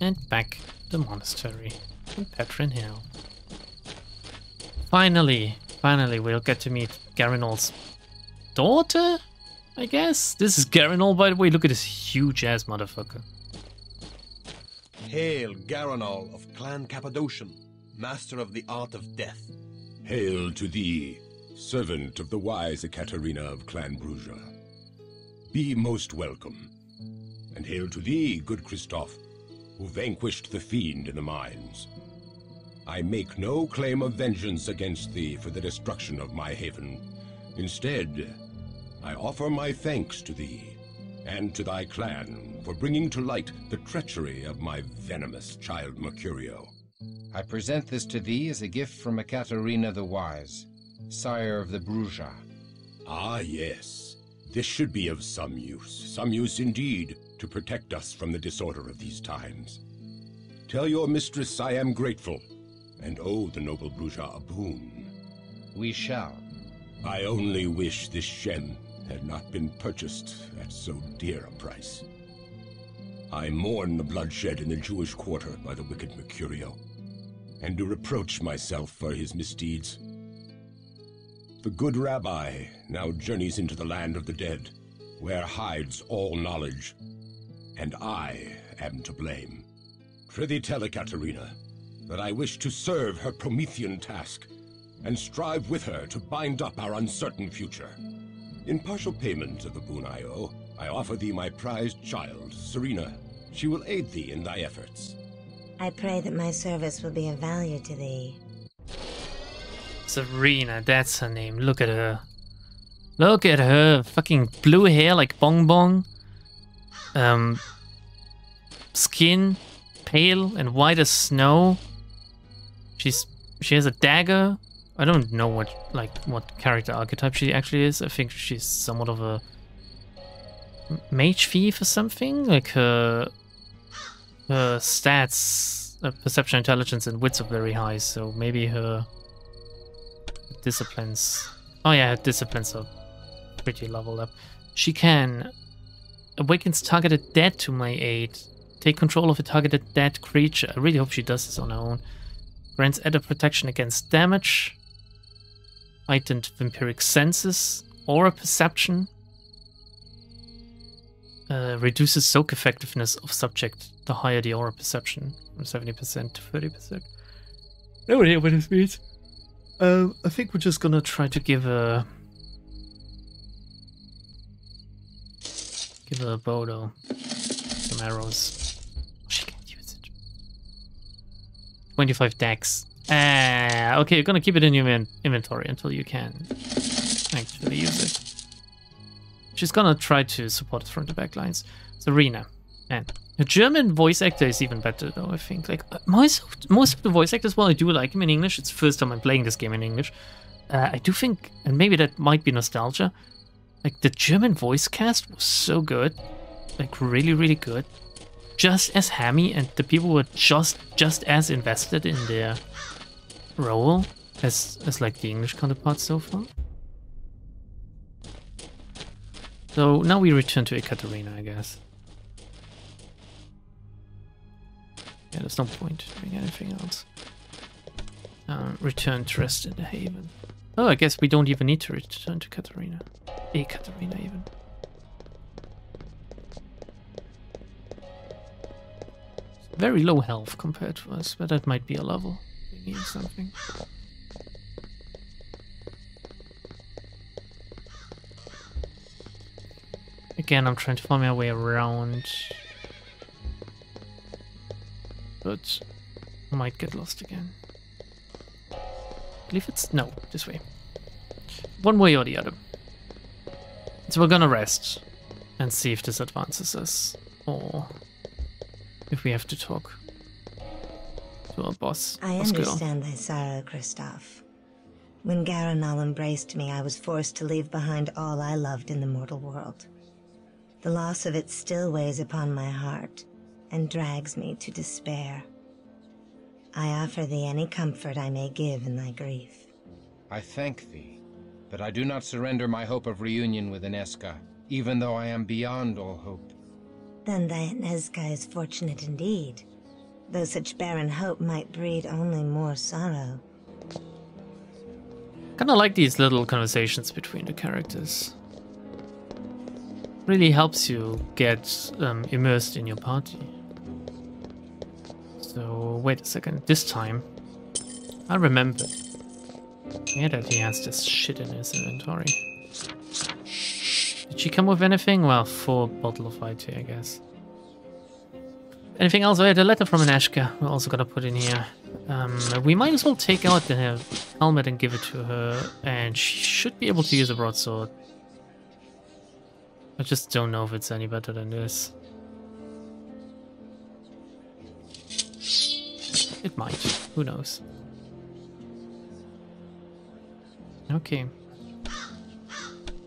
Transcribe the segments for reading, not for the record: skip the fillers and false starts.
And back to the monastery in Petrin Hill. Finally we'll get to meet Garinol's daughter, I guess? This is Garinol, by the way. Look at this huge-ass motherfucker. Hail, Garinol of Clan Cappadocian, master of the art of death. Hail to thee, servant of the wise Ekaterina of Clan Bruja. Be most welcome. And hail to thee, good Christoph, who vanquished the fiend in the mines. I make no claim of vengeance against thee for the destruction of my haven. Instead, I offer my thanks to thee, and to thy clan, for bringing to light the treachery of my venomous child Mercurio. I present this to thee as a gift from Ekaterina the Wise, sire of the Bruja. Ah, yes. This should be of some use indeed, to protect us from the disorder of these times. Tell your mistress I am grateful, and owe the noble Bruja a boon. We shall. I only wish this gem had not been purchased at so dear a price. I mourn the bloodshed in the Jewish quarter by the wicked Mercurio, and do reproach myself for his misdeeds. The good rabbi now journeys into the land of the dead, where hides all knowledge, and I am to blame. Prithee tell Ekaterina that I wish to serve her Promethean task, and strive with her to bind up our uncertain future. In partial payment of the boon I owe, I offer thee my prized child, Serena. She will aid thee in thy efforts. I pray that my service will be of value to thee. Serena, that's her name. Look at her. Look at her. Fucking blue hair like Bong Bong. Skin pale and white as snow. She has a dagger. I don't know what character archetype she actually is. I think she's somewhat of a mage thief or something. Like her stats, perception, intelligence, and wits are very high. So maybe her disciplines. Oh yeah, her disciplines are pretty leveled up. She can awakens targeted dead to my aid. Take control of a targeted dead creature. I really hope she does this on her own. Grants added protection against damage. Heightened vampiric senses. Aura perception. Reduces soak effectiveness of subject the higher the aura perception. From 70% to 30%. No idea what this means. I think we're just gonna try to give her a bow though. Some arrows. She can't use it. 25 dex. Okay, you're gonna keep it in your inventory until you can actually use it. She's gonna try to support it from the back lines. Serena. And the German voice actor is even better though, I think. Like most of the voice actors, while I do like him in English, it's the first time I'm playing this game in English. I do think, and maybe that might be nostalgia, like the German voice cast was so good. Like really, really good. Just as hammy, and the people were just as invested in their role as like the English counterparts so far. So now we return to Ekaterina, I guess. Yeah, there's no point doing anything else. Return to rest in the haven. Oh, I guess we don't even need to return to Ekaterina. Ekaterina even. Very low health compared to us, but that might be a level. We need something. Again, I'm trying to find my way around. But I might get lost again. I believe it's... no, this way. One way or the other. So we're gonna rest and see if this advances us, or if we have to talk to our boss. I understand thy sorrow, Christoph. When Garinol embraced me, I was forced to leave behind all I loved in the mortal world. The loss of it still weighs upon my heart and drags me to despair. I offer thee any comfort I may give in thy grief. I thank thee, but I do not surrender my hope of reunion with Ineska, even though I am beyond all hope. Then thy Ineska is fortunate indeed. though such barren hope might breed only more sorrow. Kind of like these little conversations between the characters. Really helps you get immersed in your party. So, wait a second. This time, I remember. Yeah, that he has this shit in his inventory. Did she come with anything? Well, 4 bottle of IT, I guess. Anything else? Oh, yeah, the letter from Aneshka. We're also gonna put in here. We might as well take out the helmet and give it to her, and she should be able to use a broadsword. I just don't know if it's any better than this. It might. Who knows? Okay.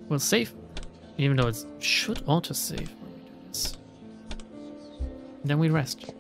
We'll save. Even though it should auto-save when we do this. Then we rest.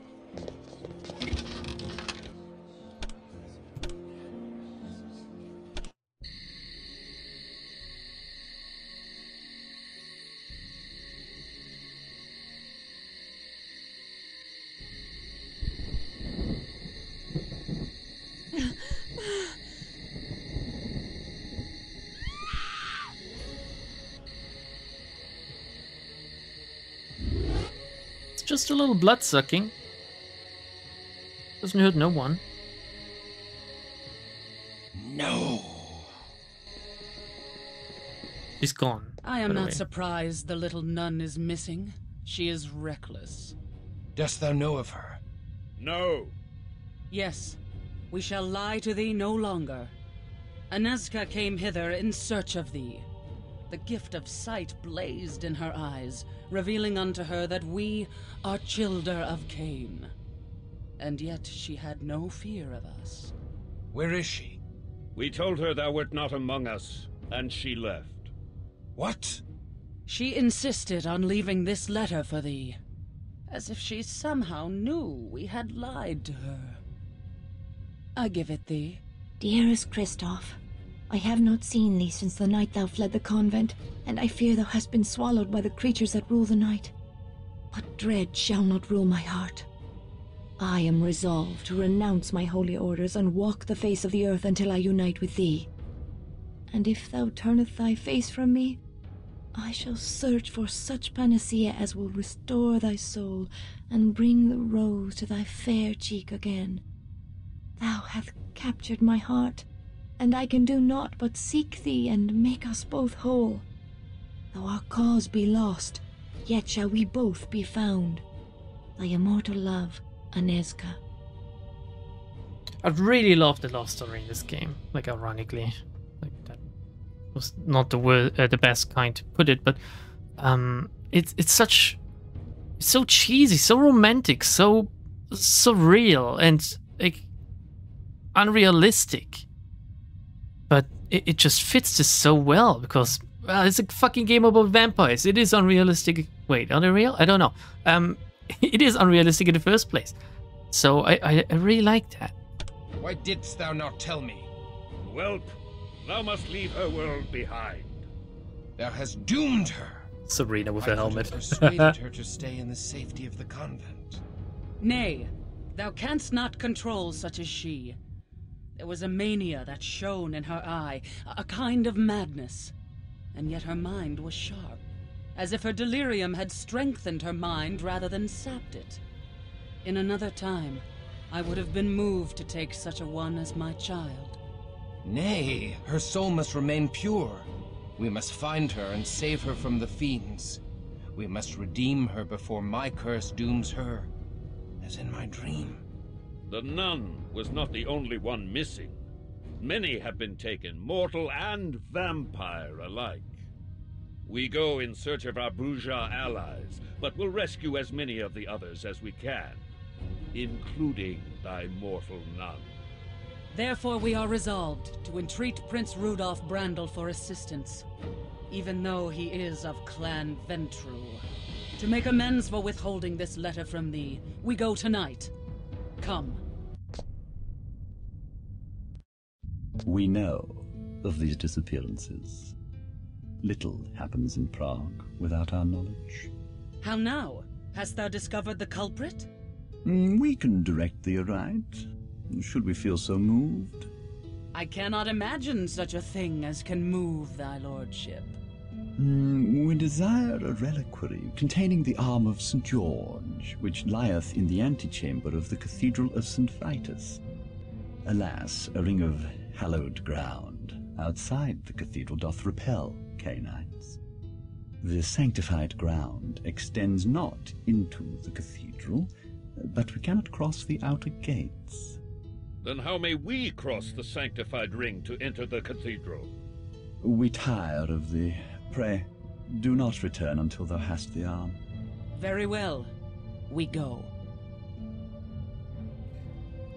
Just a little blood sucking. Doesn't hurt no one. No. She's gone. I am not surprised the little nun is missing. She is reckless. Dost thou know of her? No. Yes, we shall lie to thee no longer. Anezka came hither in search of thee. The gift of sight blazed in her eyes, revealing unto her that we are childer of Cain. And yet she had no fear of us. Where is she? We told her thou wert not among us, and she left. What? She insisted on leaving this letter for thee, as if she somehow knew we had lied to her. I give it thee. Dearest Kristoff, I have not seen thee since the night thou fled the convent, and I fear thou hast been swallowed by the creatures that rule the night. But dread shall not rule my heart. I am resolved to renounce my holy orders and walk the face of the earth until I unite with thee. And if thou turneth thy face from me, I shall search for such panacea as will restore thy soul and bring the rose to thy fair cheek again. Thou hast captured my heart, and I can do naught but seek thee and make us both whole. Though our cause be lost, yet shall we both be found. Thy immortal love, Anezka. I really love the love story in this game. Like, ironically, like that was not the best kind to put it, but it's so cheesy, so romantic, so real and like unrealistic. But it just fits this so well because, well, it's a fucking game about vampires. It is unrealistic. Wait, are they real? I don't know. It is unrealistic in the first place. So I really like that. Why didst thou not tell me? Whelp, thou must leave her world behind. Thou hast doomed her. Sabrina with a helmet. I persuaded her to stay in the safety of the convent. Nay, thou canst not control such as she. There was a mania that shone in her eye, a kind of madness. And yet her mind was sharp, as if her delirium had strengthened her mind rather than sapped it. In another time, I would have been moved to take such a one as my child. Nay, her soul must remain pure. We must find her and save her from the fiends. We must redeem her before my curse dooms her, as in my dream. The nun was not the only one missing. Many have been taken, mortal and vampire alike. We go in search of our Bruja allies, but will rescue as many of the others as we can, including thy mortal nun. Therefore we are resolved to entreat Prince Rudolph Brandel for assistance, even though he is of Clan Ventru. To make amends for withholding this letter from thee, we go tonight. Come. We know of these disappearances. Little happens in Prague without our knowledge. How now? Hast thou discovered the culprit? We can direct thee aright, should we feel so moved. I cannot imagine such a thing as can move thy lordship. We desire a reliquary containing the arm of St. George, which lieth in the antechamber of the Cathedral of St. Vitus. Alas, a ring of hallowed ground outside the cathedral doth repel canines. The sanctified ground extends not into the cathedral, but we cannot cross the outer gates. Then how may we cross the sanctified ring to enter the cathedral? We tire of thee. Pray, do not return until thou hast the arm. Very well. We go.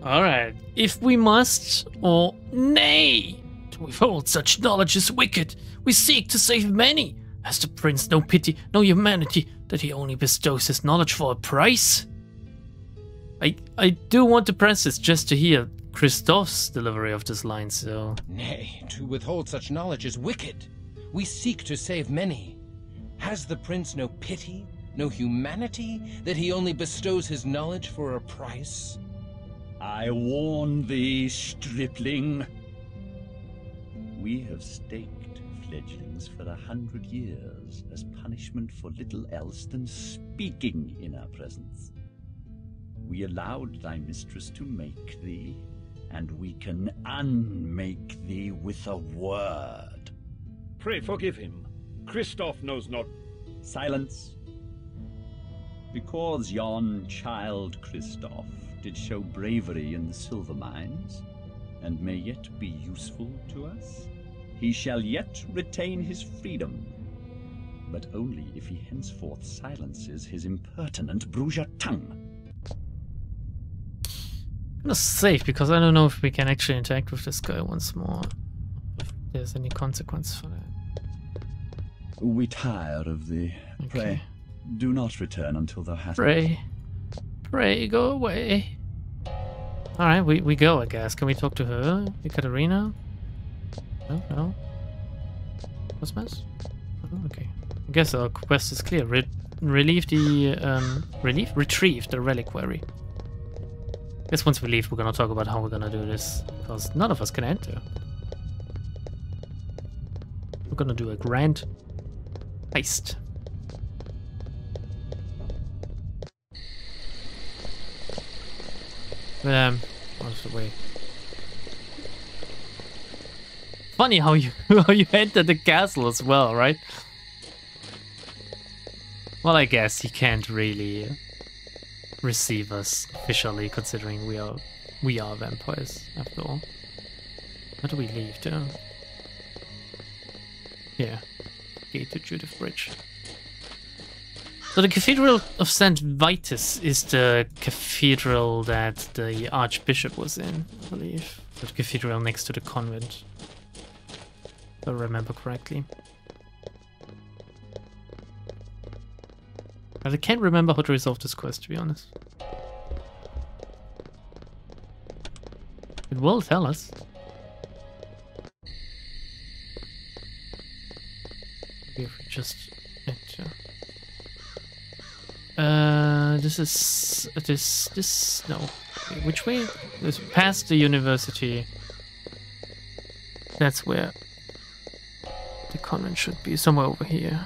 Alright. If we must, or nay, to withhold such knowledge is wicked. We seek to save many. Has the prince no pity, no humanity, that he only bestows his knowledge for a price? I do want to press this just to hear Christoph's delivery of this line, so... Nay, to withhold such knowledge is wicked. We seek to save many. Has the prince no pity, no humanity, that he only bestows his knowledge for a price? I warn thee, stripling. We have staked fledglings for 100 years as punishment for little else than speaking in our presence. We allowed thy mistress to make thee, and we can unmake thee with a word. Pray forgive him. Christoph knows not. Silence. Because yon child Christoph did show bravery in the silver mines, and may yet be useful to us, he shall yet retain his freedom, but only if he henceforth silences his impertinent Bruges tongue. I'm gonna save, because I don't know if we can actually interact with this guy once more. If there's any consequence for that. We tire of thee. Okay. Pray, do not return until thou hast... Pray, go away. Alright, we go, I guess. Can we talk to her? Ekaterina? No? Cosmas? Oh, okay. I guess our quest is clear. Retrieve the reliquary. I guess once we leave, we're gonna talk about how we're gonna do this, because none of us can enter. We're gonna do a grand heist. Out of the way. Funny how you enter the castle as well, right? Well, I guess he can't really receive us officially, considering we are vampires after all. How do we leave though? Yeah, gate to Judith Bridge. So the Cathedral of St. Vitus is the cathedral that the Archbishop was in, I believe. The cathedral next to the convent, if I remember correctly. I can't remember how to resolve this quest, to be honest. It will tell us. Maybe if we just enter. No. Wait, which way? This past the university. That's where the convent should be, somewhere over here.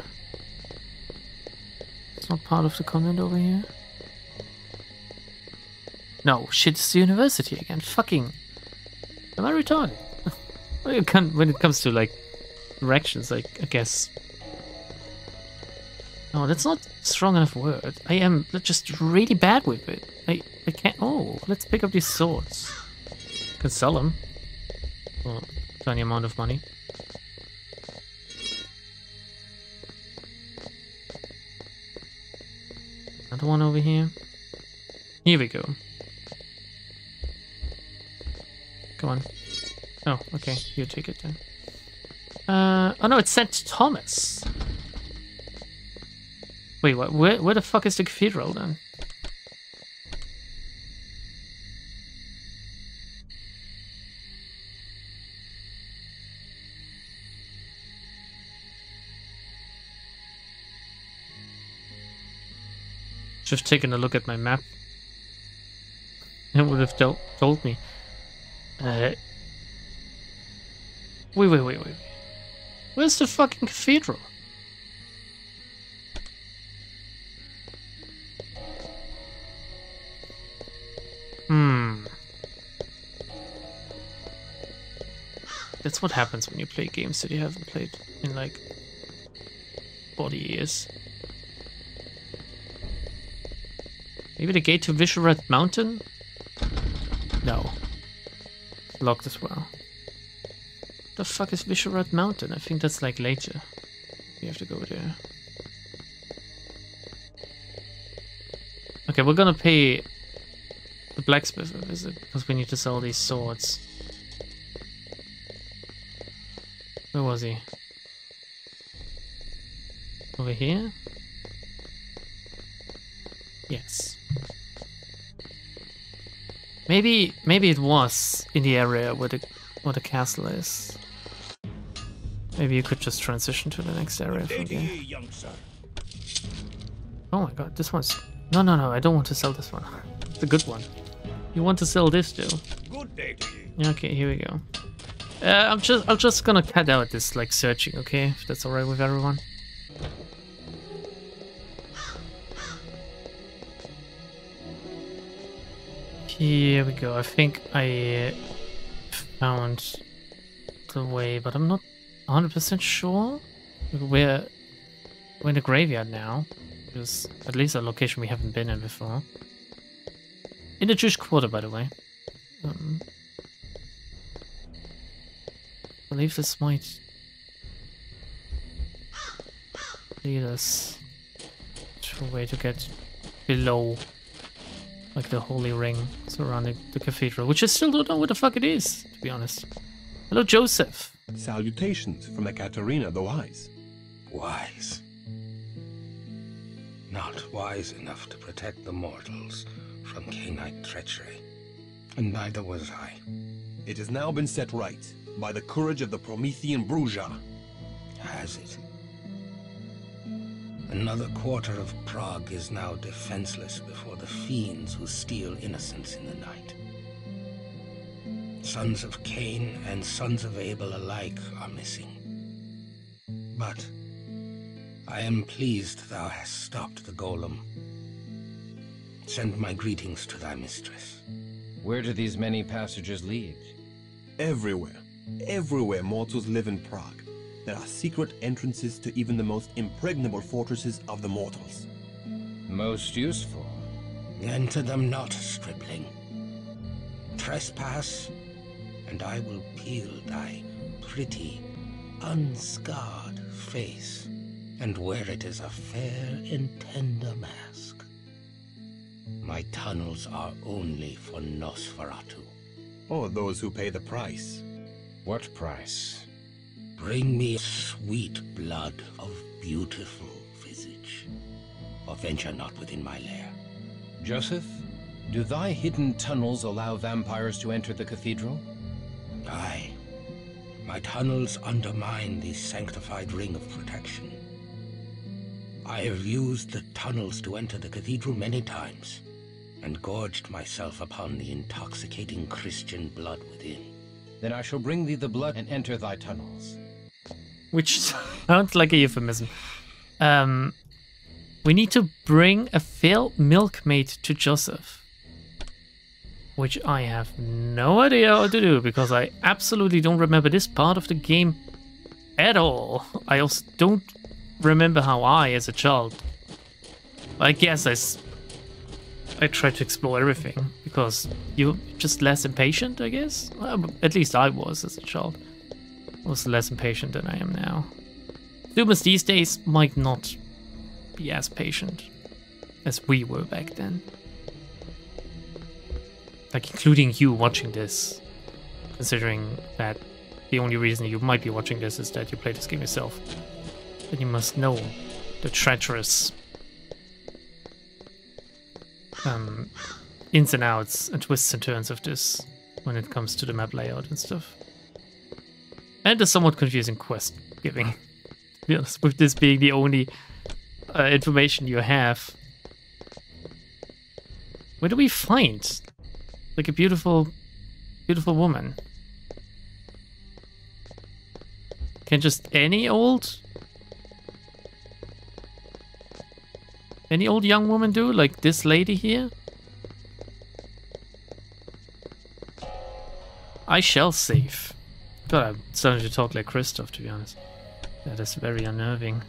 It's not part of the convent over here. No, shit, it's the university again. Fucking. Am I retarded? When it comes to, like, directions, like, I guess. No, that's not a strong enough word. I am just really bad with it. I can't. Oh, let's pick up these swords. Can sell them. For a tiny amount of money. Another one over here. Here we go. Come on. Oh, okay. You take it then. Oh no, it's St. Thomas. Wait, what? Where the fuck is the cathedral then? Just taking a look at my map. It would have told me. Wait. Where's the fucking cathedral? That's what happens when you play games that you haven't played in like 40 years. Maybe the gate to Masquerade Mountain? No. It's locked as well. The fuck is Masquerade Mountain? I think that's like later. We have to go there. Okay, we're gonna pay the blacksmith a visit because we need to sell these swords. Where was he? Over here? Yes. Maybe it was in the area where the castle is. Maybe you could just transition to the next area from there. Oh my god, this one's... No, I don't want to sell this one. It's a good one. You want to sell this too? Good day to you. Okay, here we go. I'm just gonna cut out this like searching, okay? If that's alright with everyone. Here we go. I think I found the way, but I'm not 100% sure. We're in the graveyard now, which is at least a location we haven't been in before. In the Jewish quarter, by the way. I believe this might lead us to a way to get below, like the holy ring surrounding the cathedral, which I still don't know what the fuck it is, to be honest. Hello, Joseph. Salutations from Ekaterina the Wise. Wise. Not wise enough to protect the mortals from Cainite treachery. And neither was I. It has now been set right by the courage of the Promethean Bruja. Has it? Another quarter of Prague is now defenseless before the fiends who steal innocence in the night. Sons of Cain and sons of Abel alike are missing. But I am pleased thou hast stopped the golem. Send my greetings to thy mistress. Where do these many passages lead? Everywhere. Everywhere mortals live in Prague. There are secret entrances to even the most impregnable fortresses of the mortals. Most useful. Enter them not, stripling. Trespass, and I will peel thy pretty, unscarred face, and wear it as a fair and tender mask. My tunnels are only for Nosferatu. Or those who pay the price. What price? Bring me sweet blood of beautiful visage, or venture not within my lair. Joseph, do thy hidden tunnels allow vampires to enter the cathedral? Aye. My tunnels undermine the sanctified ring of protection. I have used the tunnels to enter the cathedral many times, and gorged myself upon the intoxicating Christian blood within. Then I shall bring thee the blood and enter thy tunnels. Which sounds like a euphemism. We need to bring a failed milkmaid to Joseph. Which I have no idea how to do, because I absolutely don't remember this part of the game at all. I also don't remember how I, as a child... I guess I tried to explore everything, because you're just less impatient, I guess? At least I was as a child. I was less impatient than I am now. Humans these days might not be as patient as we were back then. Like, including you watching this, considering that the only reason you might be watching this is that you play this game yourself. Then you must know the treacherous ins and outs and twists and turns of this when it comes to the map layout and stuff. And the somewhat confusing quest giving, to be honest, with this being the only information you have. Where do we find Like a beautiful, beautiful woman. Can just any old young woman do, like this lady here? I shall save. God, I'm starting to talk like Christoph, to be honest. That is very unnerving.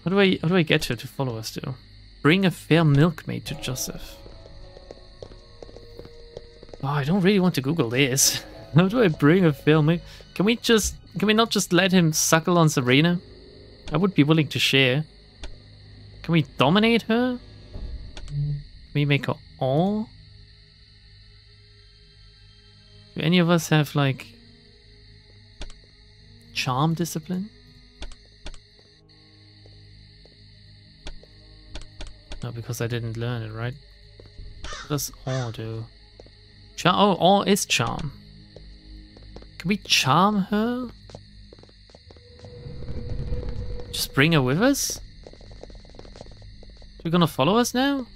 How do I get her to follow us to? Bring a fair milkmaid to Joseph. Oh, I don't really want to Google this. How do I bring a fair milk? Can we not just let him suckle on Serena? I would be willing to share. Can we dominate her? Can we make her all? Do any of us have, like, charm discipline? No, because I didn't learn it, right? What does all do? Oh, all is charm. Can we charm her? Just bring her with us? You're gonna follow us now?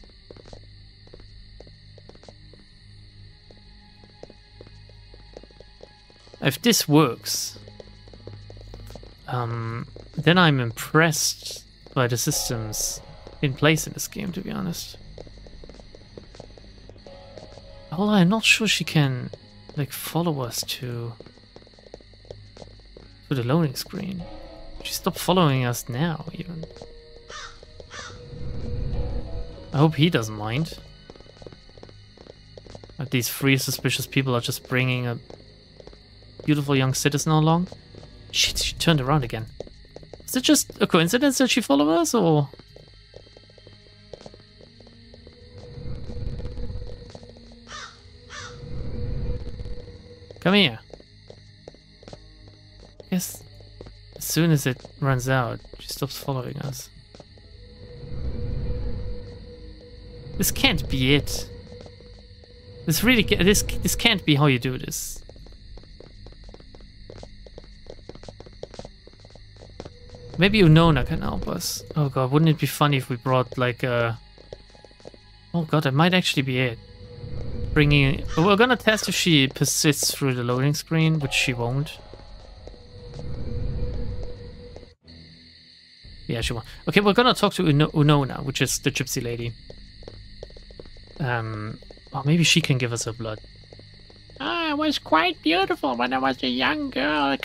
If this works, then I'm impressed by the systems in place in this game, to be honest. Although I'm not sure she can, like, follow us to the loading screen. She stopped following us now, even. I hope he doesn't mind. Like, these three suspicious people are just bringing a beautiful young citizen along. Shit, she turned around again. Is it just a coincidence that she followed us, or...? Come here. I guess as soon as it runs out, she stops following us. This can't be it. This really this can't be how you do this. Maybe Unona can help us. Oh god, wouldn't it be funny if we brought like a... Oh god, that might actually be it. Bringing... We're gonna test if she persists through the loading screen, which she won't. Yeah, she won't. Okay, we're gonna talk to Unona, which is the gypsy lady. Oh, maybe she can give us her blood. I was quite beautiful when I was a young girl.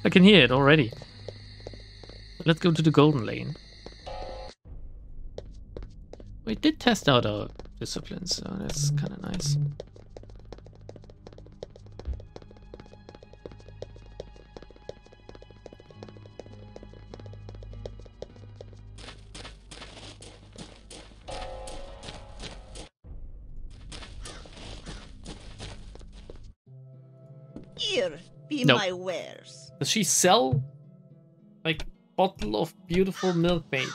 I can hear it already. Let's go to the golden lane. We did test out our disciplines, so that's kind of nice. Here be Nope. my wares. Does she sell, like, bottle of beautiful milkmaid?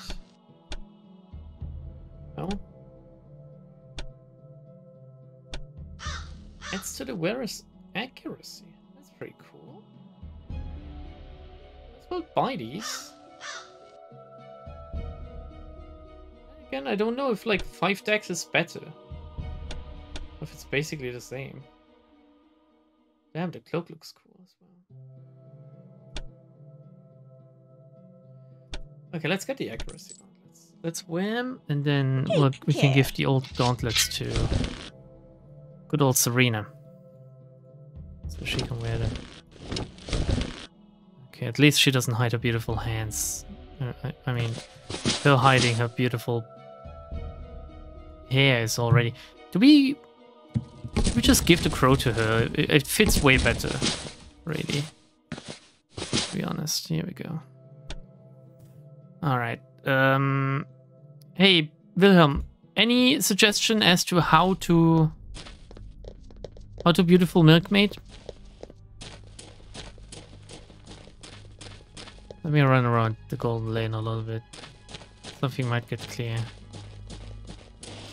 No? Adds to the wearer's accuracy. That's pretty cool. Let's well buy these. Again, I don't know if, like, 5 decks is better. Or if it's basically the same. Damn, the cloak looks cool as well. Okay, let's get the accuracy gauntlets. Let's wear them, and then we can give the old gauntlets to good old Serena. So she can wear them. Okay, at least she doesn't hide her beautiful hands. I mean, her hiding her beautiful hair is already... Do we just give the crow to her? It fits way better, really. To be honest, here we go. All right. Hey, Wilhelm, any suggestion as to how to beautiful milkmaid? Let me run around the golden lane a little bit. Something might get clear.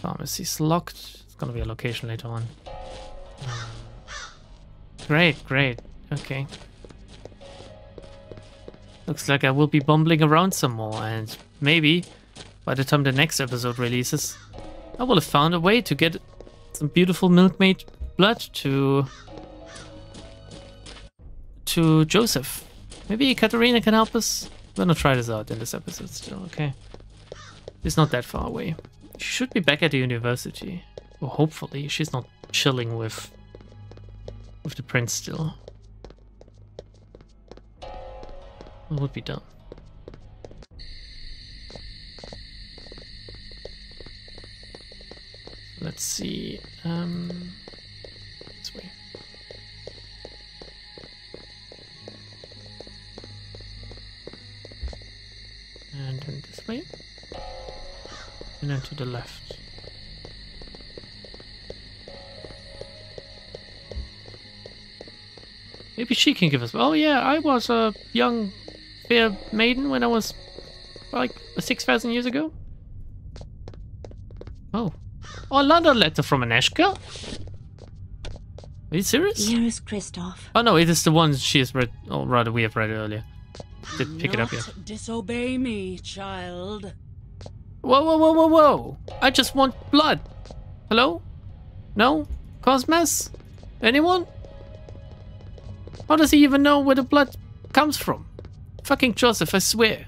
Pharmacy's locked. It's gonna be a location later on. Great, great. Okay. Looks like I will be bumbling around some more, and maybe by the time the next episode releases, I will have found a way to get some beautiful milkmaid blood to Joseph. Maybe Katerina can help us? We're gonna try this out in this episode still, okay? It's not that far away. She should be back at the university. Or hopefully, she's not chilling with the prince still. What would be done? Let's see. This way. And then this way. And then to the left. Maybe she can give us... Oh yeah, I was a young, fair maiden when I was like 6,000 years ago. Oh. Oh, another letter from Aneshka? Are you serious? Here is Kristoff. Oh no, it is the one she has read, or rather we have read earlier. Didn't pick it up yet. Disobey me, child. Whoa, whoa, whoa, whoa, whoa! I just want blood. Hello? No? Cosmas? Anyone? How does he even know where the blood comes from? Fucking Joseph, I swear.